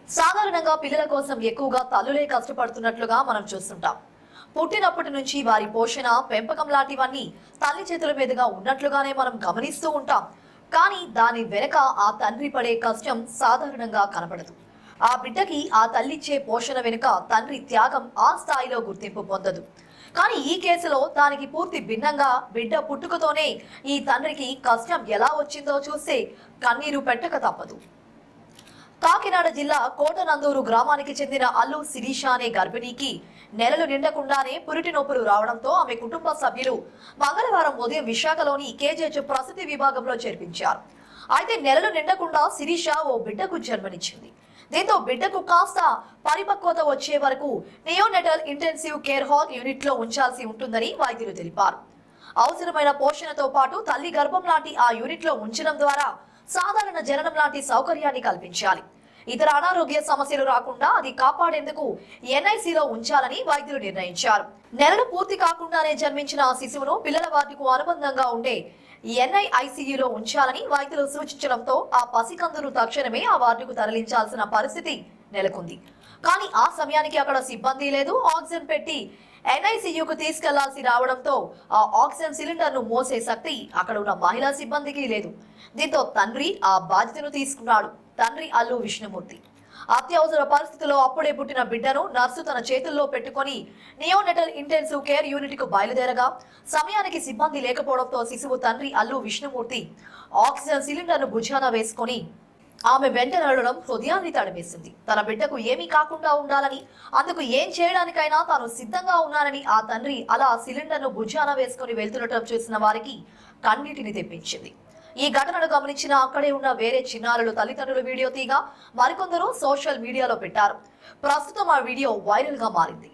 సాధారణంగా పిల్లల కోసం ఎక్కువగా తల్లులే కష్టపడుతున్నట్లుగా మనం చూస్తుంటాం. పుట్టినప్పటి నుంచి వారి పోషణ, పెంపకం లాంటివన్నీ తల్లి చేతుల మీదుగా ఉన్నట్లుగానే మనం గమనిస్తూ ఉంటాం. కానీ దాని వెనక ఆ తండ్రి పడే కష్టం సాధారణంగా కనపడదు. ఆ బిడ్డకి ఆ తల్లిచ్చే పోషణ వెనుక తండ్రి త్యాగం ఆ స్థాయిలో గుర్తింపు పొందదు. కానీ ఈ కేసులో దానికి పూర్తి భిన్నంగా బిడ్డ పుట్టుకతోనే ఈ తండ్రికి కష్టం ఎలా వచ్చిందో చూస్తే కన్నీరు పెట్టక తప్పదు. కాకినాడ జిల్లా కోటనందూరు గ్రామానికి చెందిన అల్లు శిరీష అనే గర్భిణీకి నెలలు నిండకుండానే పురిటి నొప్పులు రావడంతో ఆమె కుటుంబ సభ్యులు మంగళవారం ఉదయం విశాఖలోని కేజీహెచ్ ప్రసూతి విభాగంలో చేర్పించారు. అయితే నెలలు నిండకుండా శిరీష ఓ బిడ్డకు జన్మనిచ్చింది. దీంతో బిడ్డకు కాస్త పరిపక్వత వచ్చే వరకు neonatal intensive care hall unit లో ఉంచాల్సి ఉంటుందని వైద్యులు తెలిపారు. అవసరమైన పోషణతో పాటు తల్లి గర్భం లాంటి ఆ యూనిట్ లో ఉంచడం ద్వారా సాధారణ జననం లాంటి సౌకర్యాన్ని కల్పించాలి. ఇతర అనారోగ్య సమస్యలు రాకుండా అది కాపాడేందుకు ఎన్ఐసిలో ఉంచాలని వైద్యులు నిర్ణయించారు. నెలలు పూర్తి కాకుండానే జన్మించిన ఆ శిశువును పిల్లల వార్డుకు అనుబంధంగా ఉండే ఎన్ఐఐసియులో ఉంచాలని వైద్యులు సూచించడంతో ఆ పసికందును తక్షణమే ఆ వార్డుకు తరలించాల్సిన పరిస్థితి నెలకొంది. కానీ ఆ సమయానికి అక్కడ సిబ్బంది లేదు. ఆక్సిజన్ పెట్టి ఎన్ఐసియుకు తీసుకెళ్లాల్సి రావడంతో ఆ ఆక్సిజన్ సిలిండర్ ను మోసే శక్తి అక్కడ ఉన్న మహిళా సిబ్బందికి లేదు. దీంతో తండ్రి ఆ బాధ్యతను తీసుకున్నాడు. తండ్రి అల్లు విష్ణుమూర్తి అత్యవసర పరిస్థితుల్లో అప్పుడే పుట్టిన బిడ్డను నర్సు తన చేతుల్లో పెట్టుకుని నియోనెటల్ ఇంటెన్సివ్ కేర్ యూనిట్ కు బయలుదేరగా సమయానికి సిబ్బంది లేకపోవడంతో శిశువు తండ్రి అల్లు విష్ణుమూర్తి ఆక్సిజన్ సిలిండర్ ను భుజాన వేసుకుని ఆమె వెంట నడవడం హృదయాన్ని తడిమేసింది. తన బిడ్డకు ఏమీ కాకుండా ఉండాలని, అందుకు ఏం చేయడానికైనా తాను సిద్ధంగా ఉన్నానని ఆ తండ్రి అలా సిలిండర్ ను భుజాన వేసుకుని వెళ్తుండటం చూసిన వారికి కన్నీటిని తెప్పించింది. ఈ ఘటనను గమనించిన అక్కడే ఉన్న వేరే చిన్నారులు తల్లిదండ్రులు వీడియో తీగా మరికొందరు సోషల్ మీడియాలో పెట్టారు. ప్రస్తుతం ఆ వీడియో వైరల్ గా మారింది.